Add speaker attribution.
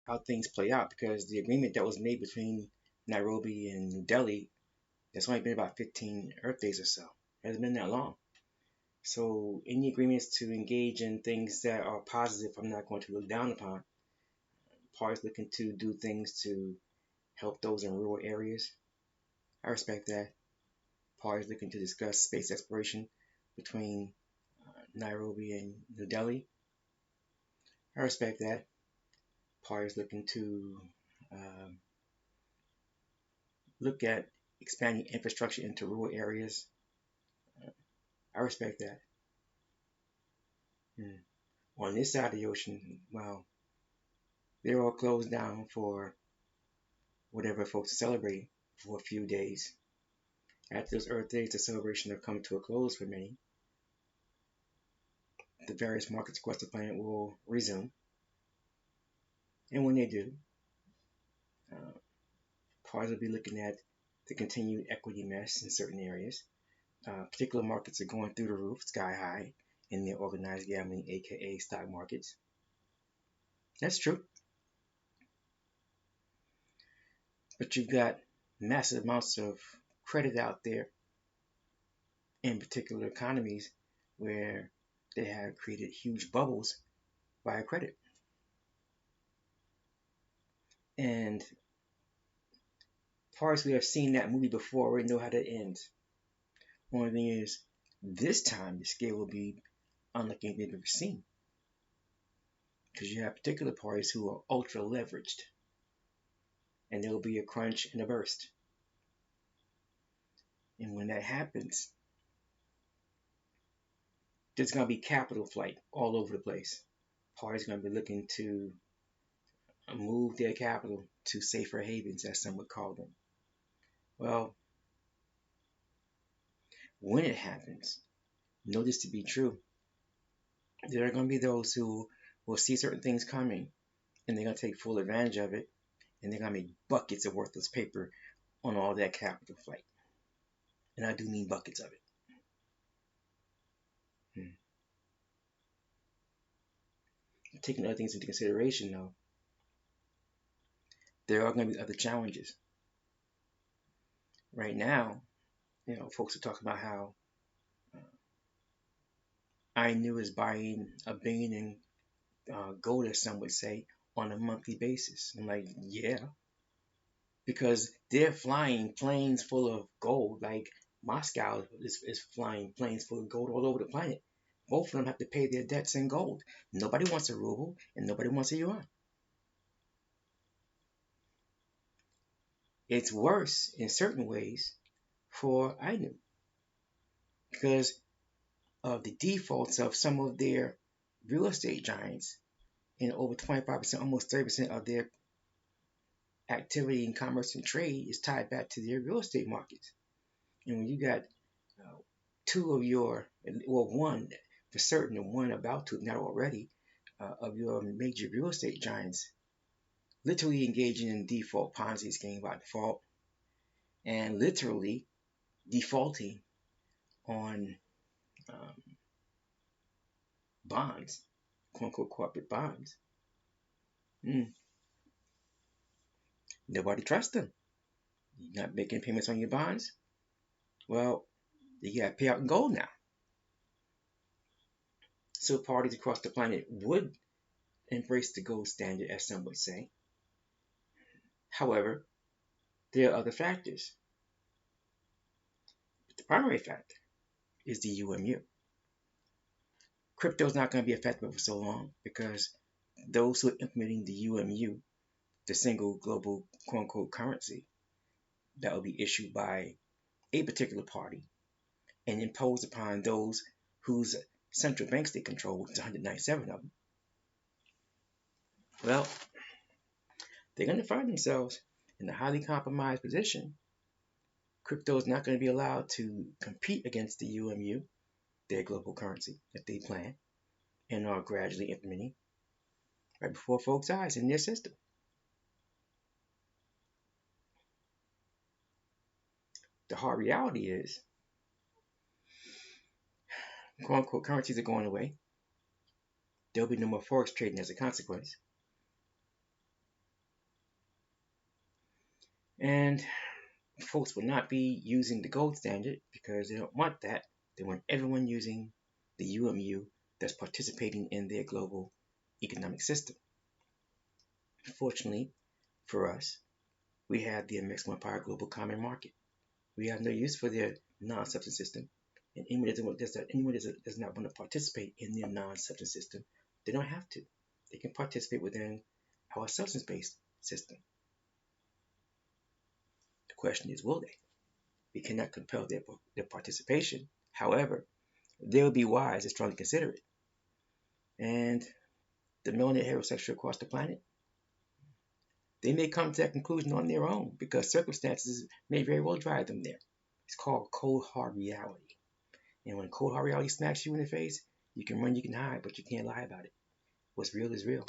Speaker 1: how things play out, because the agreement that was made between Nairobi and New Delhi, it's only been about 15 Earth days or so. It hasn't been that long. So any agreements to engage in things that are positive, I'm not going to look down upon. Parties looking to do things to help those in rural areas, I respect that. Parties looking to discuss space exploration between Nairobi and New Delhi, I respect that. Parties looking to um, look at expanding infrastructure into rural areas, I respect that. Hmm. On this side of the ocean, well, they're all closed down for whatever folks are celebrating for a few days. After those Earth Days, the celebration will come to a close for many. The various markets across the planet will resume. And when they do, uh, parties will be looking at the continued equity mess in certain areas. Particular markets are going through the roof, sky high, in their organized gambling, aka stock markets. That's true. But you've got massive amounts of credit out there in particular economies where they have created huge bubbles via credit. And far as we have seen that movie before, we know how that ends. Only thing is, this time the scale will be unlike anything we've ever seen. Because you have particular parties who are ultra leveraged. And there will be a crunch and a burst. And when that happens, there's going to be capital flight all over the place. Parties are going to be looking to move their capital to safer havens, as some would call them. Well, when it happens, know this to be true. There are going to be those who will see certain things coming and they're going to take full advantage of it, and they're going to make buckets of worthless paper on all that capital flight. And I do mean buckets of it. Taking other things into consideration, though, there are going to be other challenges. Right now, folks are talking about how Ainu is buying $1 billion in gold, as some would say, on a monthly basis. I'm like, yeah, because they're flying planes full of gold. Like Moscow is flying planes full of gold all over the planet. Both of them have to pay their debts in gold. Nobody wants a ruble and nobody wants a yuan. It's worse in certain ways for Ainu because of the defaults of some of their real estate giants, and over 25%, almost 30% of their activity in commerce and trade is tied back to their real estate markets. And when you got two of your, or one for certain, and one about to, if not already, of your major real estate giants literally engaging in default Ponzi scheme by default, and literally defaulting on bonds, quote unquote corporate bonds. Nobody trusts them. You're not making payments on your bonds. Well, you got to pay out in gold now. So parties across the planet would embrace the gold standard, as some would say. However, there are other factors. But the primary factor is the UMU. Crypto is not going to be effective for so long because those who are implementing the UMU, the single global quote unquote currency, that will be issued by a particular party and imposed upon those whose central banks they control, which is 197 of them. Well, they're going to find themselves in a highly compromised position. Crypto is not going to be allowed to compete against the UMU, their global currency that they plan and are gradually implementing right before folks' eyes in their system. The hard reality is, quote unquote currencies are going away. There'll be no more forex trading as a consequence. And folks will not be using the gold standard because they don't want that. They want everyone using the UMU that's participating in their global economic system. Fortunately for us, we have the Amexem-Moor-Empire Global Common Market. We have no use for their non-substance system. And anyone that does not want to participate in their non-substance system, they don't have to. They can participate within our substance-based system. The question is, will they? We cannot compel their participation. However, they will be wise and strongly consider it. And the melanated heterosexual across the planet, they may come to that conclusion on their own because circumstances may very well drive them there. It's called cold hard reality. And when cold hard reality smacks you in the face, you can run, you can hide, but you can't lie about it. What's real is real.